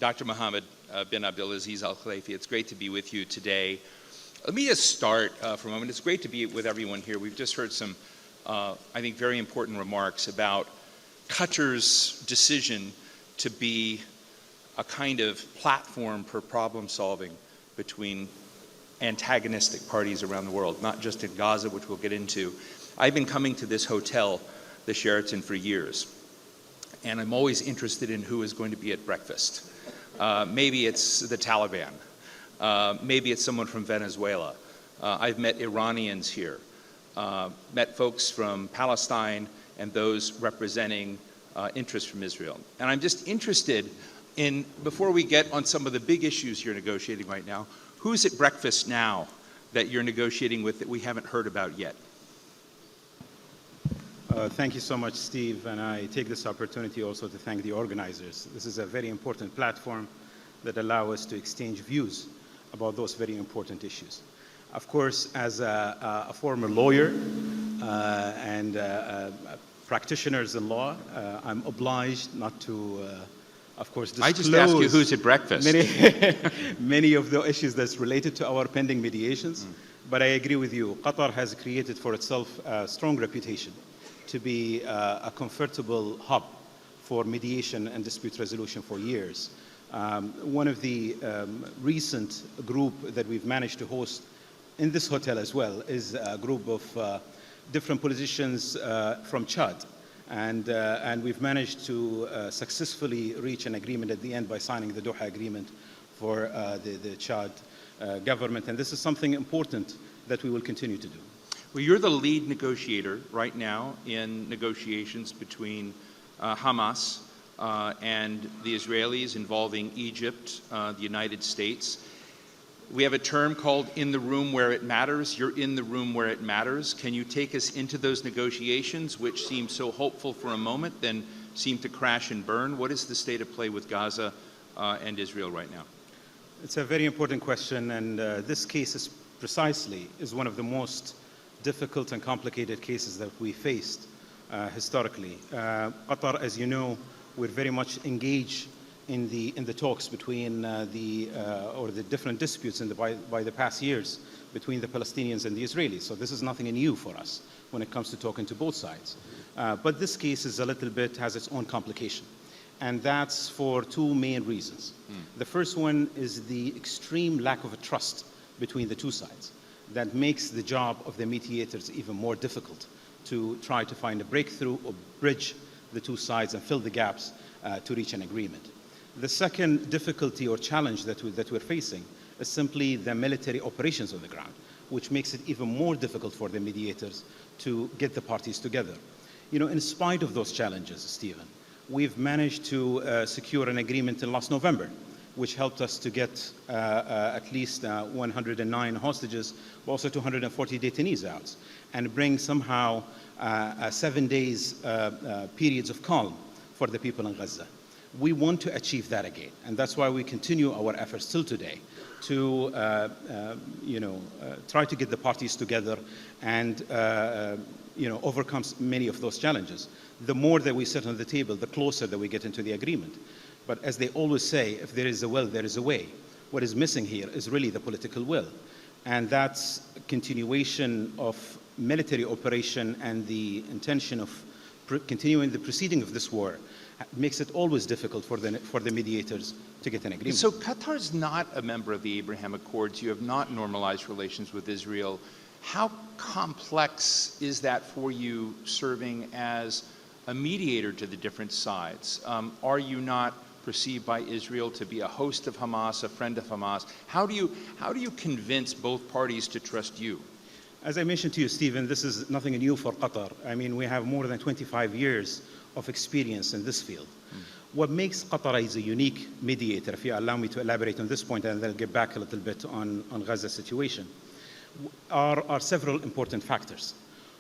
Dr. Mohammed bin Abdulaziz Al-Khulaifi, it's great to be with you today. Let me just start for a moment. It's great to be with everyone here. We've just heard some, I think, very important remarks about Qatar's decision to be a kind of platform for problem solving between antagonistic parties around the world, not just in Gaza, which we'll get into. I've been coming to this hotel, the Sheraton, for years, and I'm always interested in who is going to be at breakfast. Maybe it's the Taliban. Maybe it's someone from Venezuela. I've met Iranians here, met folks from Palestine and those representing interests from Israel. And I'm just interested in, before we get on some of the big issues you're negotiating right now, who's at breakfast now that you're negotiating with that we haven't heard about yet? Thank you so much, Steve, and I take this opportunity also to thank the organizers. This is a very important platform that allows us to exchange views about those very important issues. Of course, as a former lawyer and practitioners in law, I'm obliged not to, of course, disclose. I just asked you who's at breakfast. Many of the issues that's related to our pending mediations. But I agree with you. Qatar has created for itself a strong reputation to be a comfortable hub for mediation and dispute resolution for years. One of the recent group that we've managed to host in this hotel as well is a group of different politicians from Chad. And we've managed to successfully reach an agreement at the end by signing the Doha Agreement for the Chad government. And this is something important that we will continue to do. Well, you're the lead negotiator right now in negotiations between Hamas and the Israelis involving Egypt, the United States. We have a term called in the room where it matters. You're in the room where it matters. Can you take us into those negotiations, which seem so hopeful for a moment, then seem to crash and burn? What is the state of play with Gaza and Israel right now? It's a very important question, and this case is precisely one of the most difficult and complicated cases that we faced historically. Qatar, as you know, we're very much engaged in the talks between the different disputes by the past years between the Palestinians and the Israelis. So this is nothing new for us when it comes to talking to both sides. But this case is a little bit, has its own complication. And that's for two main reasons. The first one is the extreme lack of trust between the two sides that makes the job of the mediators even more difficult to try to find a breakthrough or bridge the two sides and fill the gaps to reach an agreement. The second difficulty or challenge that we're facing is simply the military operations on the ground, which makes it even more difficult for the mediators to get the parties together. You know, in spite of those challenges, Stephen, we've managed to secure an agreement in last November, which helped us to get at least 109 hostages, but also 240 detainees out, and bring somehow 7 days periods of calm for the people in Gaza. We want to achieve that again, and that's why we continue our efforts till today to try to get the parties together and overcome many of those challenges. The more that we sit on the table, the closer that we get into the agreement. But as they always say, if there is a will, there is a way. What is missing here is really the political will. And that's continuation of military operation and the intention of continuing the proceeding of this war makes it always difficult for the mediators to get an agreement. So Qatar's not a member of the Abraham Accords. You have not normalized relations with Israel. How complex is that for you serving as a mediator to the different sides? Are you not perceived by Israel to be a host of Hamas, a friend of Hamas? How do you convince both parties to trust you? As I mentioned to you, Stephen, this is nothing new for Qatar. I mean, we have more than 25 years of experience in this field. What makes Qatar as a unique mediator, if you allow me to elaborate on this point, and then I'll get back a little bit on Gaza's situation, are several important factors.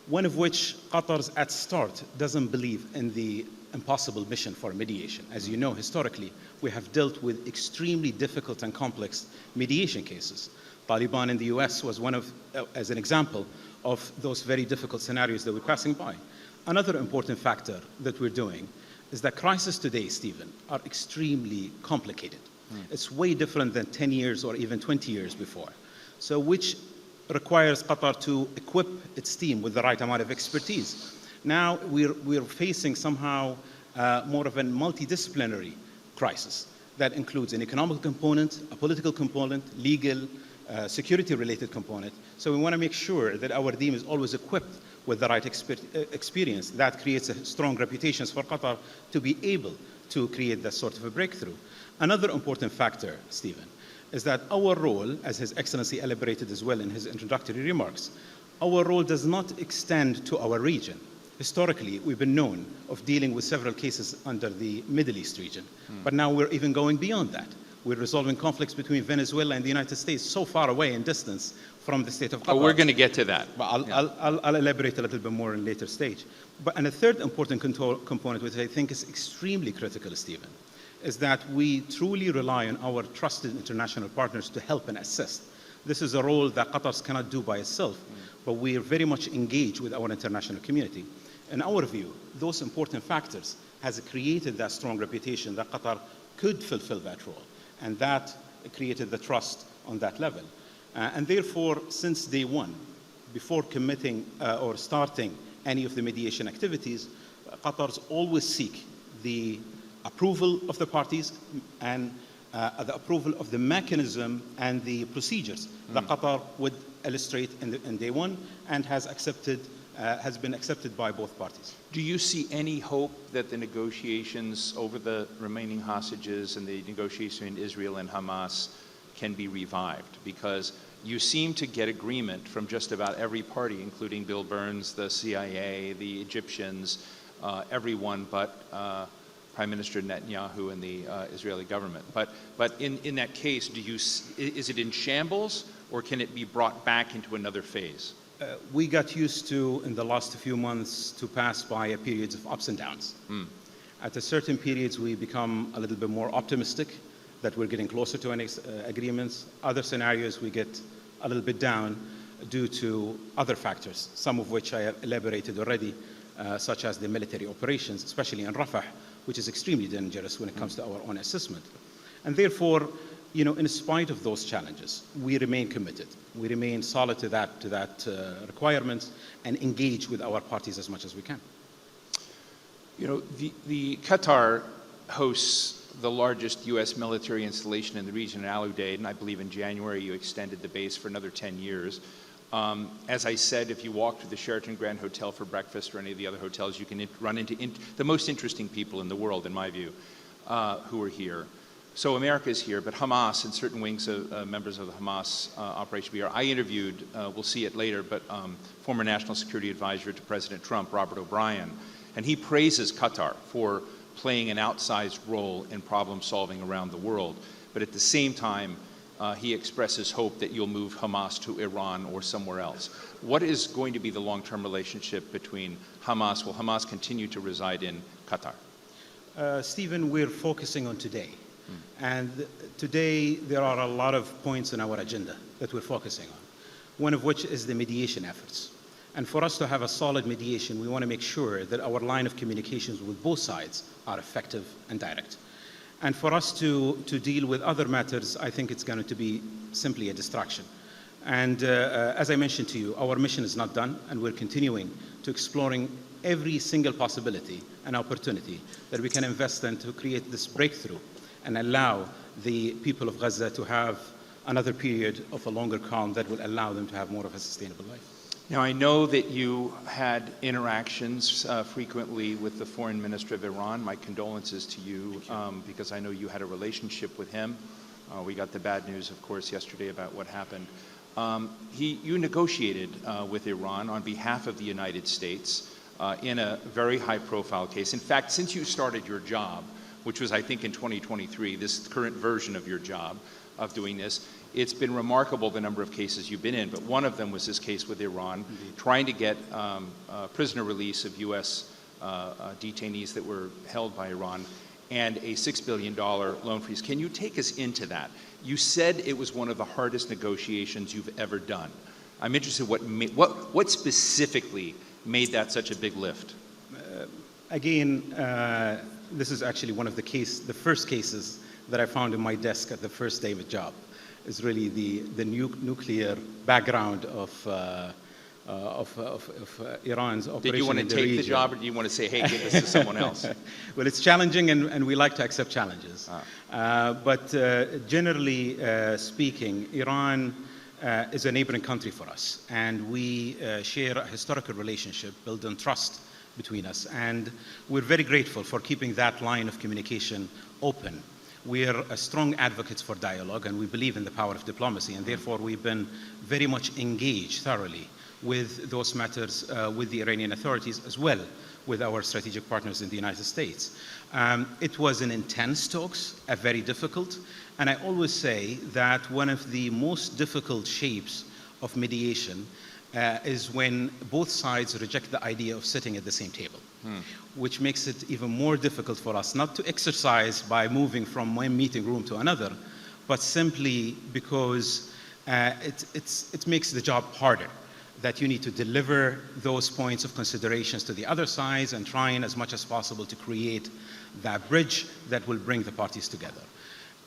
One of which, Qatar's at start doesn't believe in the impossible mission for mediation. As you know, historically, we have dealt with extremely difficult and complex mediation cases. Taliban in the US was one of, as an example, of those very difficult scenarios that we're passing by. Another important factor that we're doing is that crises today, Stephen, are extremely complicated. It's way different than 10 years or even 20 years before. So which requires Qatar to equip its team with the right amount of expertise. Now we're facing somehow more of a multidisciplinary crisis that includes an economic component, a political component, legal, security-related component. So we want to make sure that our team is always equipped with the right experience. That creates a strong reputation for Qatar to be able to create that sort of a breakthrough. Another important factor, Stephen, is that our role, as His Excellency elaborated as well in his introductory remarks, our role does not extend to our region. Historically, we've been known of dealing with several cases under the Middle East region, but now we're even going beyond that. We're resolving conflicts between Venezuela and the United States so far away in distance from the state of Qatar. Oh, we're going to get to that. But I'll elaborate a little bit more in a later stage. And a third important component, which I think is extremely critical, Stephen, is that we truly rely on our trusted international partners to help and assist. This is a role that Qatar cannot do by itself, but we are very much engaged with our international community. In our view, those important factors has created that strong reputation that Qatar could fulfill that role, and that created the trust on that level. And therefore, since day one, before committing or starting any of the mediation activities, Qatar's always seek the approval of the parties and the approval of the mechanism and the procedures that Qatar would illustrate in day one and has been accepted by both parties. Do you see any hope that the negotiations over the remaining hostages and the negotiation in Israel and Hamas can be revived? Because you seem to get agreement from just about every party, including Bill Burns, the CIA, the Egyptians, everyone but Prime Minister Netanyahu and the Israeli government. But in that case, is it in shambles, or can it be brought back into another phase? We got used to, in the last few months, to pass by periods of ups and downs. At a certain periods, we become a little bit more optimistic that we're getting closer to any agreements. Other scenarios, we get a little bit down due to other factors, some of which I have elaborated already, such as the military operations, especially in Rafah, which is extremely dangerous when it comes to our own assessment. And therefore, in spite of those challenges, we remain committed. We remain solid to that requirement and engage with our parties as much as we can. The Qatar hosts the largest U.S. military installation in the region, Al Udeid, and I believe in January you extended the base for another 10 years. As I said, if you walk to the Sheraton Grand Hotel for breakfast or any of the other hotels, you can run into the most interesting people in the world, in my view, who are here. So America is here, but Hamas and certain wings of members of the Hamas operation we are. I interviewed, we'll see it later, but former National Security Advisor to President Trump, Robert O'Brien, and he praises Qatar for playing an outsized role in problem solving around the world. But at the same time, he expresses hope that you'll move Hamas to Iran or somewhere else. What is going to be the long-term relationship between Hamas? Will Hamas continue to reside in Qatar? Stephen, we're focusing on today. And today, there are a lot of points on our agenda that we're focusing on, one of which is the mediation efforts. And for us to have a solid mediation, we want to make sure that our line of communications with both sides are effective and direct. And for us to deal with other matters, I think it's going to be simply a distraction. And as I mentioned to you, our mission is not done, and we're continuing to exploring every single possibility and opportunity that we can invest in to create this breakthrough and allow the people of Gaza to have another period of a longer calm that will allow them to have more of a sustainable life. Now, I know that you had interactions frequently with the foreign minister of Iran. My condolences to you, because I know you had a relationship with him. We got the bad news, of course, yesterday about what happened. You negotiated with Iran on behalf of the United States in a very high-profile case. In fact, since you started your job, which was, I think, in 2023, this current version of your job of doing this, it's been remarkable the number of cases you've been in, but one of them was this case with Iran, trying to get prisoner release of U.S. Detainees that were held by Iran, and a $6 billion loan freeze. Can you take us into that? You said it was one of the hardest negotiations you've ever done. I'm interested what specifically made that such a big lift? Again, this is actually one of the first cases that I found in my desk at the first day of the job. Is really the nuclear background of Iran's operation. Did you want to take the job, or do you want to say, hey, give this to someone else? Well, it's challenging, and we like to accept challenges. But generally speaking, Iran is a neighboring country for us, and we share a historical relationship built on trust between us, and we're very grateful for keeping that line of communication open. We're strong advocates for dialogue, and we believe in the power of diplomacy, and therefore we've been very much engaged thoroughly with those matters with the Iranian authorities, as well with our strategic partners in the United States. It was an intense talks, a very difficult, and I always say that one of the most difficult shapes of mediation is when both sides reject the idea of sitting at the same table, which makes it even more difficult for us not to exercise by moving from one meeting room to another, but simply because it makes the job harder, that you need to deliver those points of considerations to the other sides and trying as much as possible to create that bridge that will bring the parties together.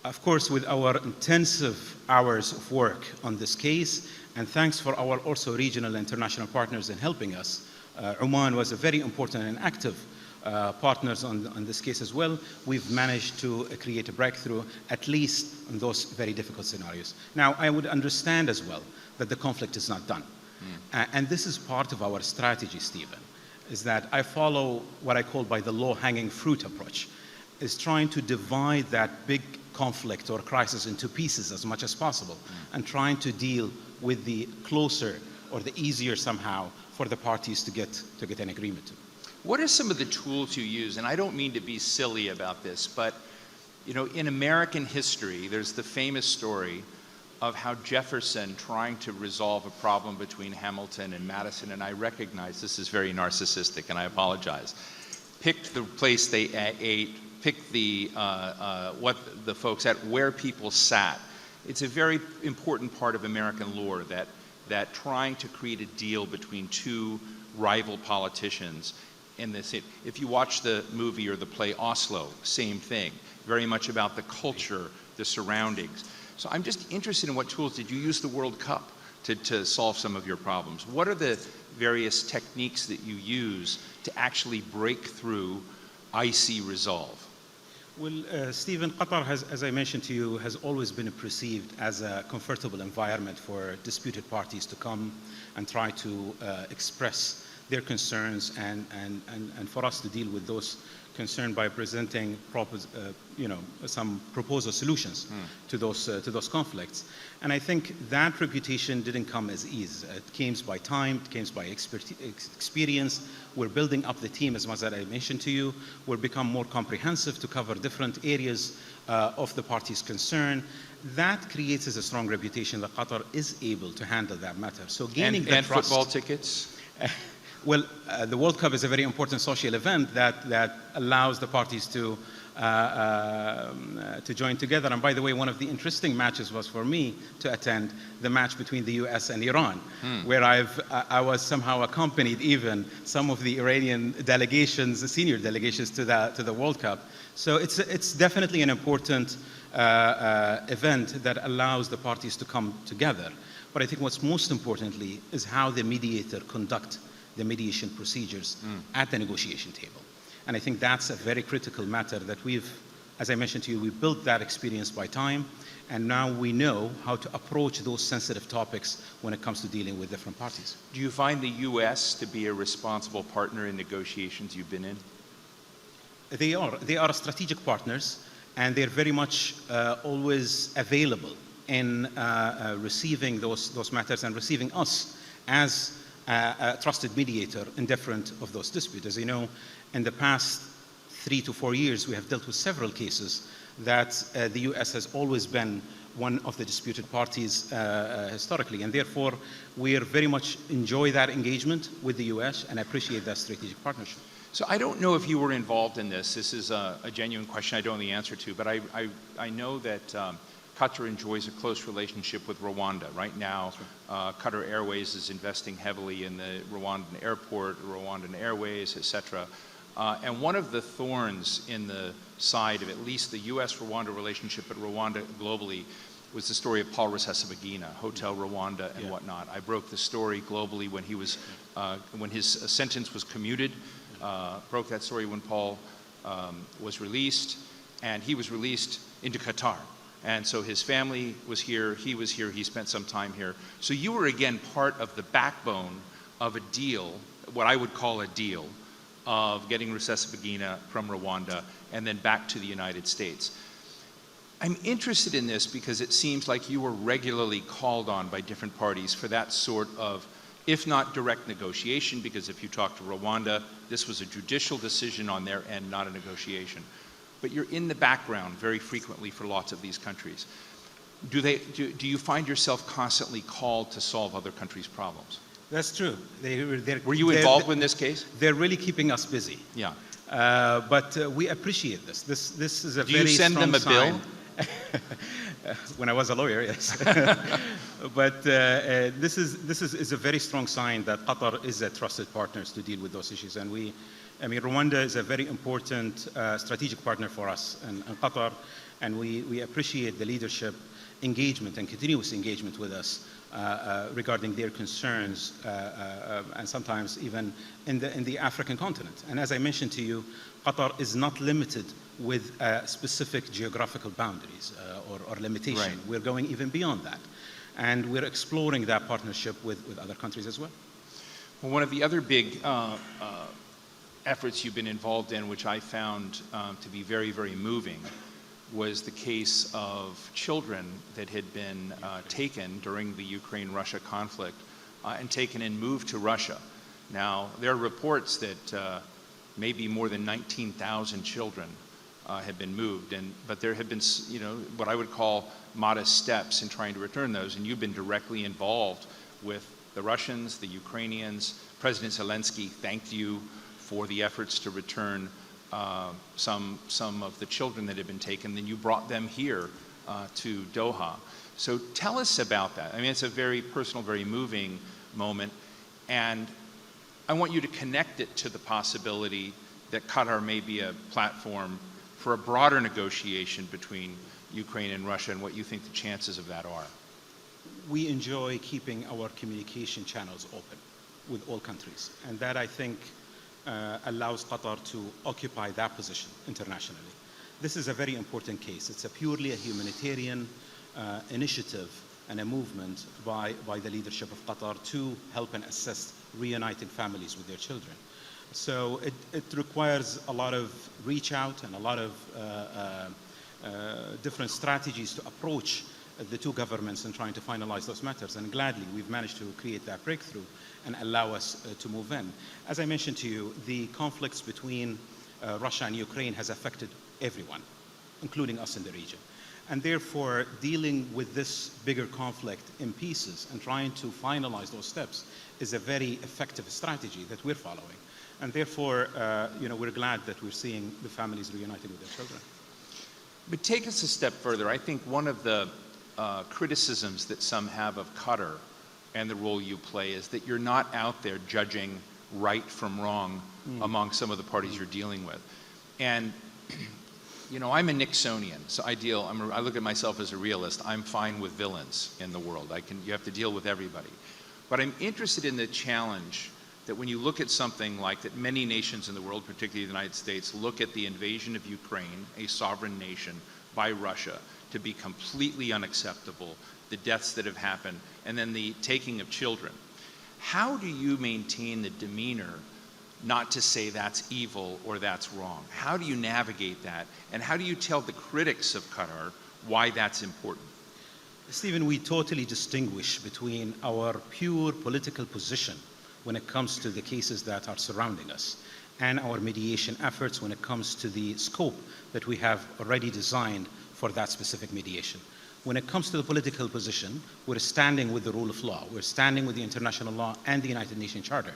Of course, with our intensive hours of work on this case, and thanks for our also regional and international partners in helping us, Oman was a very important and active partners on this case as well. We've managed to create a breakthrough, at least in those very difficult scenarios. Now, I would understand as well that the conflict is not done. And this is part of our strategy, Stephen, is that I follow what I call by the low-hanging fruit approach, is trying to divide that big conflict or crisis into pieces as much as possible, and trying to deal with the closer or the easier somehow for the parties to get an agreement to. What are some of the tools you use? And I don't mean to be silly about this, but you know, in American history, there's the famous story of how Jefferson, trying to resolve a problem between Hamilton and Madison, and I recognize this is very narcissistic, and I apologize, picked the place they ate, picked the what the folks at, where people sat. It's a very important part of American lore that trying to create a deal between two rival politicians. And if you watch the movie or the play Oslo, same thing, very much about the culture, the surroundings. So I'm just interested in what tools did you use the World Cup to solve some of your problems? What are the various techniques that you use to actually break through icy resolve? Well, Stephen, Qatar has, as I mentioned to you, has always been perceived as a comfortable environment for disputed parties to come and try to express their concerns and for us to deal with those concerns by presenting some proposal solutions to those conflicts. And I think that reputation didn't come as ease. It came by time, it came by experience. We're building up the team as much as I mentioned to you. We'll become more comprehensive to cover different areas of the party's concern. That creates a strong reputation that Qatar is able to handle that matter. So gaining the trust. Football tickets? Well, the World Cup is a very important social event that allows the parties to join together. And by the way, one of the interesting matches was for me to attend the match between the US and Iran, where I was somehow accompanied even some of the Iranian delegations, the senior delegations to the World Cup. So it's definitely an important event that allows the parties to come together. But I think what's most importantly is how the mediator conduct the mediation procedures at the negotiation table. And I think that's a very critical matter that we've, as I mentioned to you, we've built that experience by time, and now we know how to approach those sensitive topics when it comes to dealing with different parties. Do you find the US to be a responsible partner in negotiations you've been in? They are strategic partners, and they're very much always available in receiving those matters and receiving us as a trusted mediator in different of those disputes. As you know, in the past 3 to 4 years, we have dealt with several cases that the US has always been one of the disputed parties historically, and therefore we are very much enjoy that engagement with the US and appreciate that strategic partnership. So I don't know if you were involved in this. This is a genuine question I don't know the answer to, but I know that Qatar enjoys a close relationship with Rwanda. Right now, Qatar Airways is investing heavily in the Rwandan airport, Rwandan Airways, etc. And one of the thorns in the side of at least the US-Rwanda relationship, but Rwanda globally, was the story of Paul Rusesabagina, Hotel Rwanda and whatnot. I broke the story globally when he was, when his sentence was commuted, broke that story when Paul was released, and he was released into Qatar. And so his family was here, he spent some time here. So you were again part of the backbone of a deal, what I would call a deal, of getting Rusesabagina from Rwanda and then back to the United States. I'm interested in this because it seems like you were regularly called on by different parties for that sort of, if not direct negotiation, because if you talk to Rwanda, this was a judicial decision on their end, not a negotiation. But you're in the background very frequently for lots of these countries. Do you find yourself constantly called to solve other countries' problems? That's true. Were you involved in this case? They're really keeping us busy. Yeah. But we appreciate this. This is a Do very you send them a strong bill? When I was a lawyer, yes. But this is a very strong sign that Qatar is a trusted partner to deal with those issues. And Rwanda is a very important strategic partner for us and Qatar, and we appreciate the leadership engagement and continuous engagement with us regarding their concerns and sometimes even in the African continent. And as I mentioned to you, Qatar is not limited with specific geographical boundaries or limitation. Right. We're going even beyond that. And we're exploring that partnership with other countries as well. Well, one of the other big efforts you've been involved in, which I found to be very, very moving, was the case of children that had been taken during the Ukraine-Russia conflict and taken and moved to Russia. Now, there are reports that maybe more than 19,000 children have been moved, but there have been, what I would call modest steps in trying to return those, and you've been directly involved with the Russians, the Ukrainians. President Zelensky thanked you for the efforts to return some of the children that had been taken, then you brought them here to Doha. So tell us about that. I mean, it's a very personal, very moving moment, and I want you to connect it to the possibility that Qatar may be a platform for a broader negotiation between Ukraine and Russia, and what you think the chances of that are. We enjoy keeping our communication channels open with all countries, and that, I think, allows Qatar to occupy that position internationally. This is a very important case. It's purely a humanitarian initiative and a movement by the leadership of Qatar to help and assist reuniting families with their children. So it requires a lot of reach out and a lot of different strategies to approach the two governments in trying to finalize those matters. And gladly, we've managed to create that breakthrough and allow us to move in. As I mentioned to you, the conflicts between Russia and Ukraine has affected everyone, including us in the region. And therefore, dealing with this bigger conflict in pieces and trying to finalize those steps is a very effective strategy that we're following. And therefore, we're glad that we're seeing the families reunited with their children. But take us a step further. I think one of the criticisms that some have of Qatar and the role you play is that you're not out there judging right from wrong among some of the parties you're dealing with. And, I'm a Nixonian, so I look at myself as a realist. I'm fine with villains in the world. You have to deal with everybody. But I'm interested in the challenge that when you look at something like that, many nations in the world, particularly the United States, look at the invasion of Ukraine, a sovereign nation, by Russia, to be completely unacceptable, the deaths that have happened, and then the taking of children. How do you maintain the demeanor not to say that's evil or that's wrong? How do you navigate that? And how do you tell the critics of Qatar why that's important? Stephen, we totally distinguish between our pure political position when it comes to the cases that are surrounding us and our mediation efforts when it comes to the scope that we have already designed for that specific mediation. When it comes to the political position, we're standing with the rule of law. We're standing with the international law and the United Nations Charter.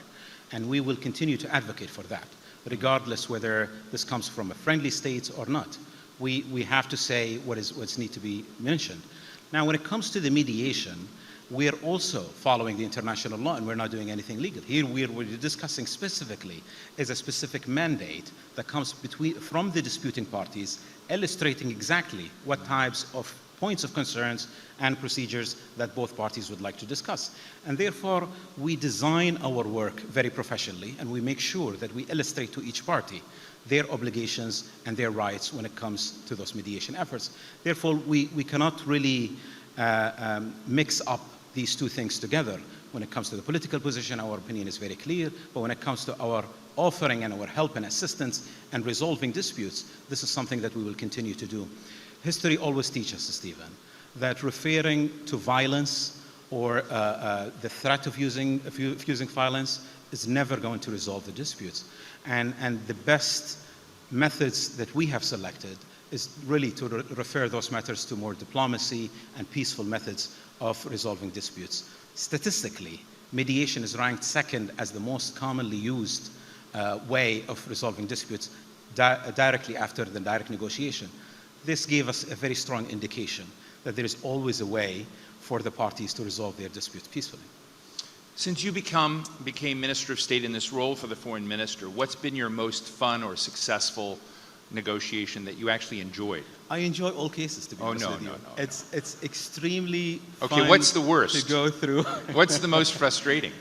And we will continue to advocate for that, regardless whether this comes from a friendly state or not. We have to say what's need to be mentioned. Now, when it comes to the mediation, we're also following the international law and we're not doing anything legal. Here we're discussing specifically is a specific mandate that comes from the disputing parties, illustrating exactly what types of points of concerns and procedures that both parties would like to discuss. And therefore, we design our work very professionally, and we make sure that we illustrate to each party their obligations and their rights when it comes to those mediation efforts. Therefore, we cannot really mix up these two things together. When it comes to the political position, our opinion is very clear, but when it comes to our offering and our help and assistance and resolving disputes, this is something that we will continue to do. History always teaches us, Stephen, that referring to violence or the threat of using violence is never going to resolve the disputes. And the best methods that we have selected is really to refer those matters to more diplomacy and peaceful methods of resolving disputes. Statistically, mediation is ranked second as the most commonly used way of resolving disputes directly after the direct negotiation. This gave us a very strong indication that there is always a way for the parties to resolve their disputes peacefully. Since you became Minister of State in this role for the Foreign Minister, what's been your most fun or successful negotiation that you actually enjoyed? I enjoy all cases, to be honest with you. No. It's extremely fun. Okay, what's the worst? To go through. What's the most frustrating?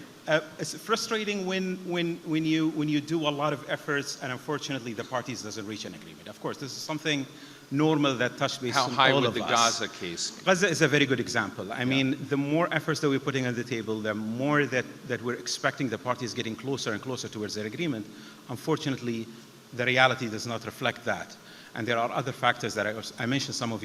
It's frustrating when you do a lot of efforts and unfortunately the parties doesn't reach an agreement. Of course, this is something normal that touched base on all of us. How high would the Gaza case? Gaza is a very good example. I mean, the more efforts that we're putting on the table, the more that we're expecting the parties getting closer and closer towards their agreement. Unfortunately, the reality does not reflect that. And there are other factors that I mentioned some of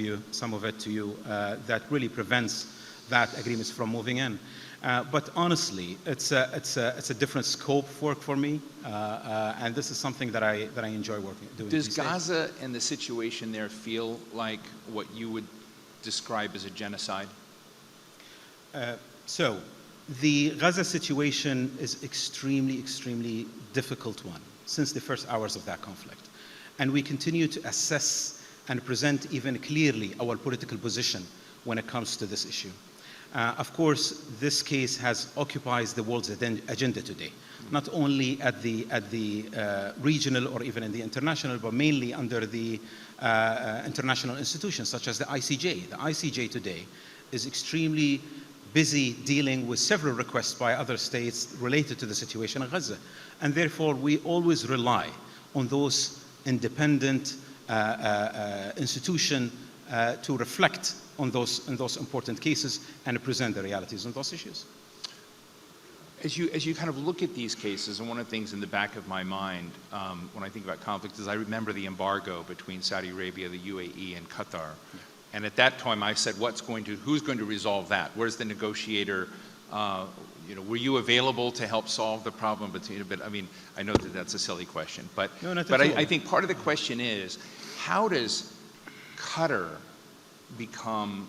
it to you, that really prevents that agreements from moving in. But honestly, it's a different scope of work for me, and this is something that I enjoy doing. Does Gaza and the situation there feel like what you would describe as a genocide? So, the Gaza situation is extremely difficult one since the first hours of that conflict, and we continue to assess and present even clearly our political position when it comes to this issue. Of course, this case has occupied the world's agenda today, not only at the regional or even in the international, but mainly under the international institutions such as the ICJ. The ICJ today is extremely busy dealing with several requests by other states related to the situation in Gaza. And therefore, we always rely on those independent institutions to reflect on those important cases and present the realities on those issues. As you kind of look at these cases, and one of the things in the back of my mind when I think about conflict is I remember the embargo between Saudi Arabia, the UAE, and Qatar. Yeah. And at that time I said, who's going to resolve that? Where's the negotiator? Were you available to help solve the problem between? But I mean, I know that that's a silly question, but I think part of the question is, how does Qatar become,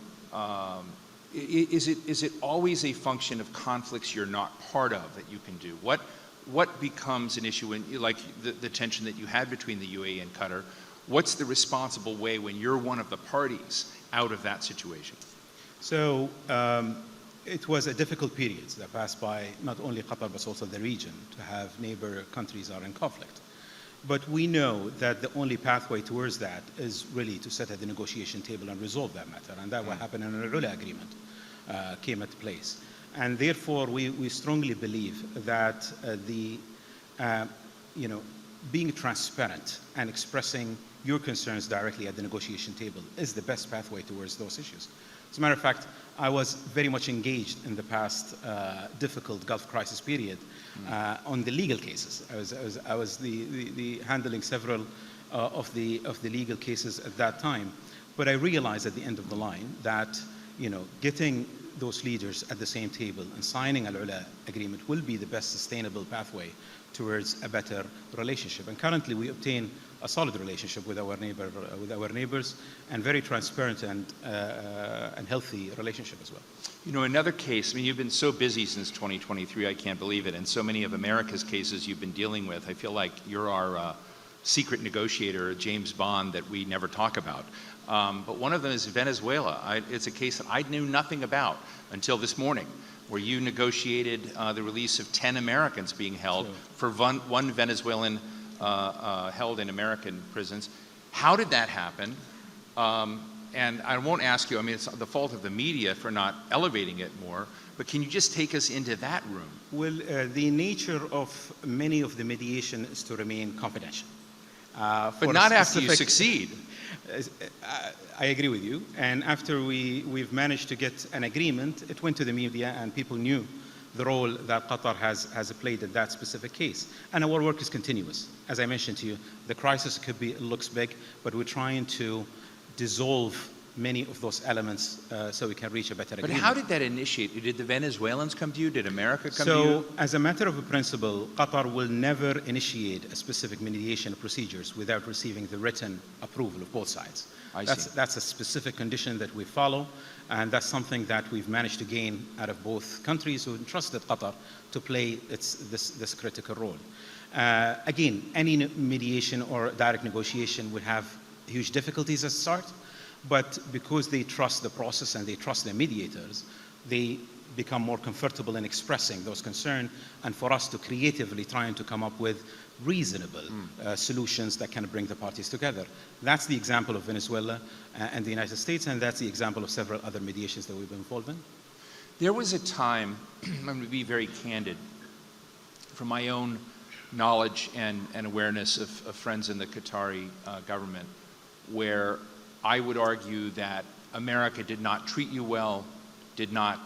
is it always a function of conflicts you're not part of that you can do? What becomes an issue when, like the tension that you had between the UAE and Qatar? What's the responsible way when you're one of the parties out of that situation? So it was a difficult period that passed by not only Qatar but also the region to have neighbor countries are in conflict. But we know that the only pathway towards that is really to sit at the negotiation table and resolve that matter. And that what happened in the Rula agreement came into place. And therefore, we strongly believe that being transparent and expressing your concerns directly at the negotiation table is the best pathway towards those issues. As a matter of fact, I was very much engaged in the past difficult Gulf crisis period on the legal cases. I was handling several of the legal cases at that time. But I realized at the end of the line that getting those leaders at the same table and signing Al-Ula agreement will be the best sustainable pathway towards a better relationship. And currently we obtain a solid relationship with our neighbors, and very transparent and healthy relationship as well. Another case, I mean, you've been so busy since 2023, I can't believe it, and so many of America's cases you've been dealing with. I feel like you're our secret negotiator, James Bond, that we never talk about. But one of them is Venezuela. It's a case that I knew nothing about until this morning, where you negotiated the release of 10 Americans being held for one Venezuelan held in American prisons. How did that happen? And I won't ask you, I mean, it's the fault of the media for not elevating it more, but can you just take us into that room? Well, the nature of many of the mediation is to remain confidential. But not after you succeed. I agree with you. And after we've managed to get an agreement, it went to the media and people knew the role that Qatar has played in that specific case. And our work is continuous. As I mentioned to you, the crisis looks big, but we're trying to dissolve many of those elements so we can reach a better agreement. But how did that initiate? Did the Venezuelans come to you? Did America come to you? So, as a matter of principle, Qatar will never initiate a specific mediation procedures without receiving the written approval of both sides. That's a specific condition that we follow, and that's something that we've managed to gain out of both countries who entrusted Qatar to play this critical role. Again, any mediation or direct negotiation would have huge difficulties at the start, but because they trust the process and they trust their mediators, they become more comfortable in expressing those concerns, and for us to creatively trying to come up with reasonable solutions that can bring the parties together. That's the example of Venezuela and the United States, and that's the example of several other mediations that we've been involved in. There was a time, I'm going to be very candid, from my own knowledge and awareness of friends in the Qatari government, where I would argue that America did not treat you well, did not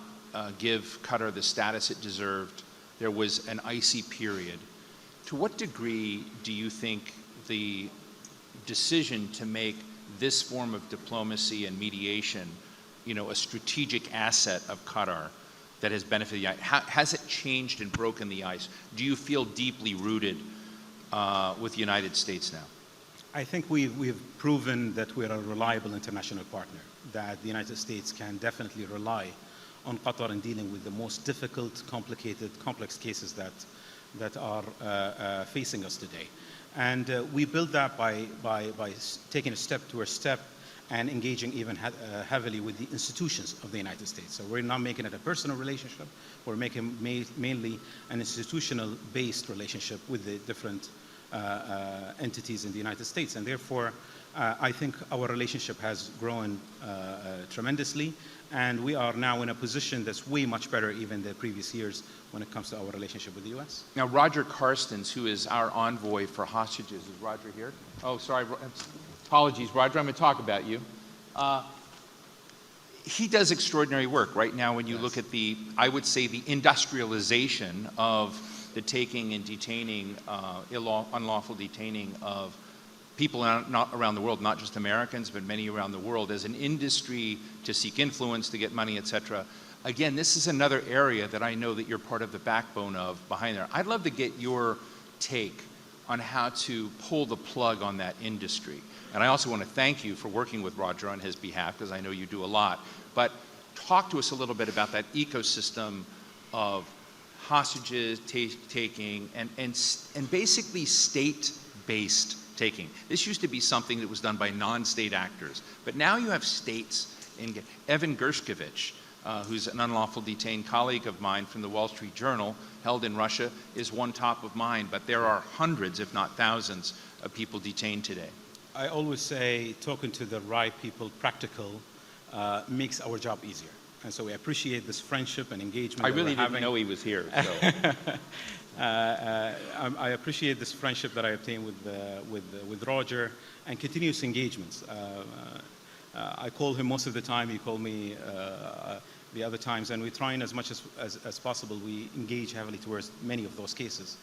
give Qatar the status it deserved. There was an icy period. To what degree do you think the decision to make this form of diplomacy and mediation, you know, a strategic asset of Qatar that has benefited the, has it changed and broken the ice? Do you feel deeply rooted with the United States now? I think we've proven that we're a reliable international partner, that the United States can definitely rely on Qatar in dealing with the most difficult, complicated, complex cases that are facing us today. And we build that by taking a step and engaging even heavily with the institutions of the United States. So we're not making it a personal relationship, we're making mainly an institutional-based relationship with the different entities in the United States. And therefore, I think our relationship has grown tremendously, and we are now in a position that's way much better even the previous years when it comes to our relationship with the U.S. Now, Roger Carstens, who is our envoy for hostages, is Roger here? Oh, sorry, apologies, Roger, I'm going to talk about you. He does extraordinary work right now when you look at the, I would say, the industrialization of the taking and detaining, unlawful detaining of people not around the world, not just Americans, but many around the world, as an industry to seek influence, to get money, etc. Again, this is another area that I know that you're part of the backbone of behind there. I'd love to get your take on how to pull the plug on that industry. And I also want to thank you for working with Roger on his behalf, because I know you do a lot. But talk to us a little bit about that ecosystem of hostages taking and basically state-based taking. This used to be something that was done by non-state actors, but now you have states. Evan Gershkovich, who's an unlawful detained colleague of mine from the Wall Street Journal, held in Russia, is one top of mind, but there are hundreds, if not thousands, of people detained today. I always say talking to the right people, practical, makes our job easier. And so we appreciate this friendship and engagement. I really didn't know he was here. So. I appreciate this friendship that I obtained with Roger and continuous engagements. I call him most of the time. He called me the other times, and we're trying as much as possible. We engage heavily towards many of those cases.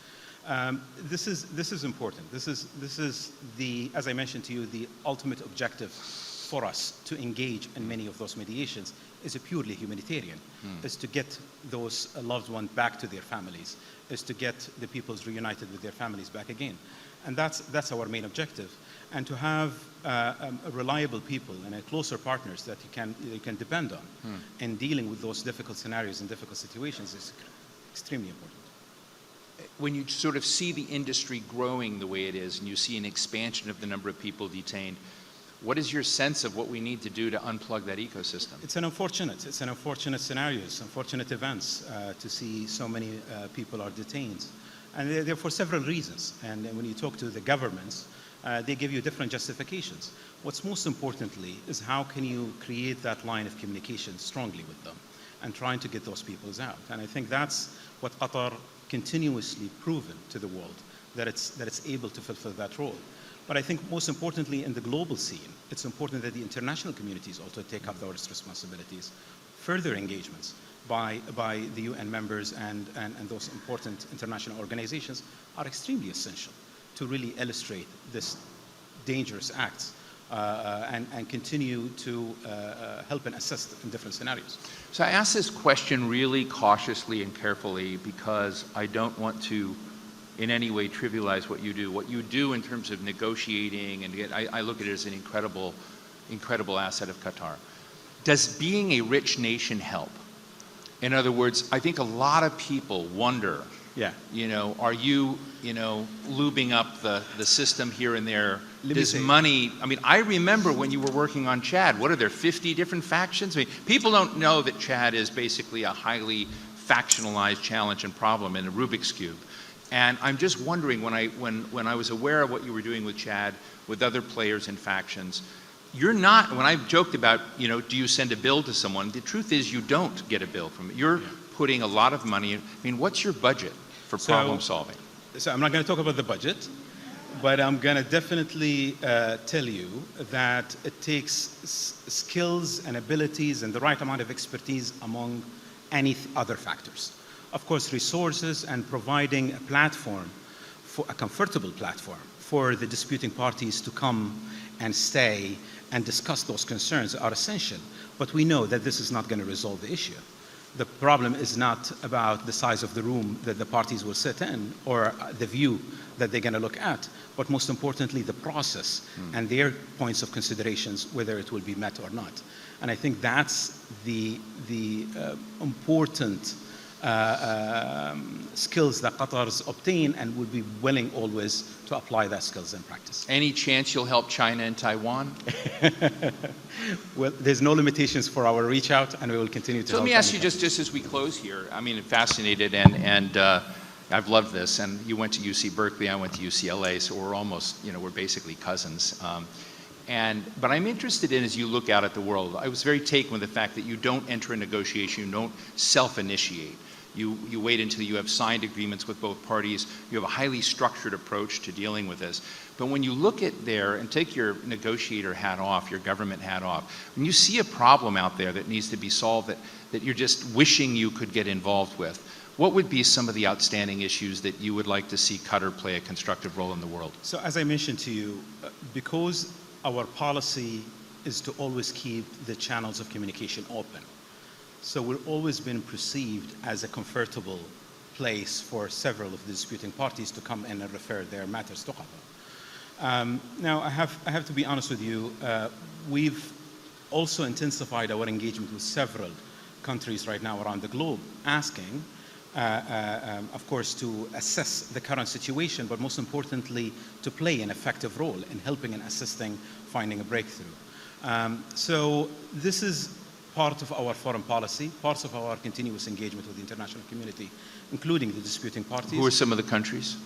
This is important. This is the, as I mentioned to you, the ultimate objective for us to engage in many of those mediations is a purely humanitarian, is to get those loved ones back to their families, is to get the peoples reunited with their families back again. And that's our main objective. And to have reliable people and closer partners that you can depend on in dealing with those difficult scenarios and difficult situations is extremely important. when you sort of see the industry growing the way it is, and you see an expansion of the number of people detained, what is your sense of what we need to do to unplug that ecosystem? It's an unfortunate scenarios, unfortunate events to see so many people are detained. And they're for several reasons. And when you talk to the governments, they give you different justifications. What's most importantly is how can you create that line of communication strongly with them and trying to get those people out. And I think that's what Qatar continuously proven to the world, that it's able to fulfill that role. But I think most importantly in the global scene, it's important that the international communities also take up those responsibilities. Further engagements by the UN members and those important international organizations are extremely essential to really illustrate this dangerous acts and continue to help and assist in different scenarios. So I ask this question really cautiously and carefully because I don't want to in any way trivialize what you do. What you do in terms of negotiating, and I look at it as an incredible asset of Qatar. Does being a rich nation help? In other words, I think a lot of people wonder, are you, lubing up the system here and there? Does money, I remember when you were working on Chad, what are there, 50 different factions? People don't know that Chad is basically a highly factionalized challenge and problem in a Rubik's Cube. And I'm just wondering, when I was aware of what you were doing with Chad, with other players and factions, you're not, when I've joked about, do you send a bill to someone, the truth is you don't get a bill from it. You're putting a lot of money, what's your budget for problem solving? So I'm not going to talk about the budget, but I'm going to definitely tell you that it takes skills and abilities and the right amount of expertise among any other factors. Of course, resources and providing a platform, for a comfortable platform for the disputing parties to come and stay and discuss those concerns are essential. But we know that this is not going to resolve the issue. The problem is not about the size of the room that the parties will sit in or the view that they're going to look at, but most importantly, the process and their points of considerations, whether it will be met or not. And I think that's the important skills that Qatar's obtain and would be willing always to apply that skills in practice. Any chance you'll help China and Taiwan? Well, there's no limitations for our reach out, and we will continue to help. So let me ask you just as we close here, fascinated, and I've loved this, and you went to UC Berkeley, I went to UCLA, so we're almost, we're basically cousins. But I'm interested in, as you look out at the world, I was very taken with the fact that you don't enter a negotiation, you don't self-initiate. You wait until you have signed agreements with both parties. You have a highly structured approach to dealing with this. But when you look at there, and take your negotiator hat off, your government hat off, when you see a problem out there that needs to be solved that you're just wishing you could get involved with, what would be some of the outstanding issues that you would like to see Qatar play a constructive role in the world? So as I mentioned to you, because our policy is to always keep the channels of communication open. So we've always been perceived as a comfortable place for several of the disputing parties to come in and refer their matters to Qatar. Now, I have to be honest with you. We've also intensified our engagement with several countries right now around the globe, asking, of course, to assess the current situation, but most importantly, to play an effective role in helping and assisting finding a breakthrough. So this is part of our foreign policy, parts of our continuous engagement with the international community, including the disputing parties. Who are some of the countries?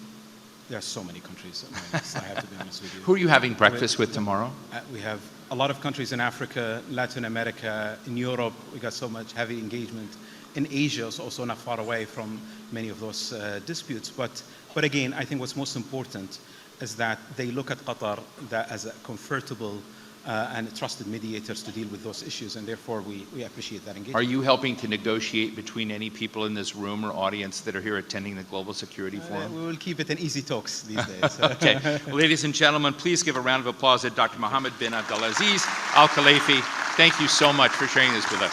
There are so many countries, I have to be honest with you. Who are you having breakfast with tomorrow? We have a lot of countries in Africa, Latin America, in Europe. We got so much heavy engagement. In Asia, it's also not far away from many of those disputes. But again, I think what's most important is that they look at Qatar as a comfortable and trusted mediators to deal with those issues, and therefore we appreciate that engagement. Are you helping to negotiate between any people in this room or audience that are here attending the Global Security Forum? We will keep it in easy talks these days. Okay. Ladies and gentlemen, please give a round of applause to Dr. Mohammed bin Abdulaziz Al-Khulaifi. Thank you so much for sharing this with us.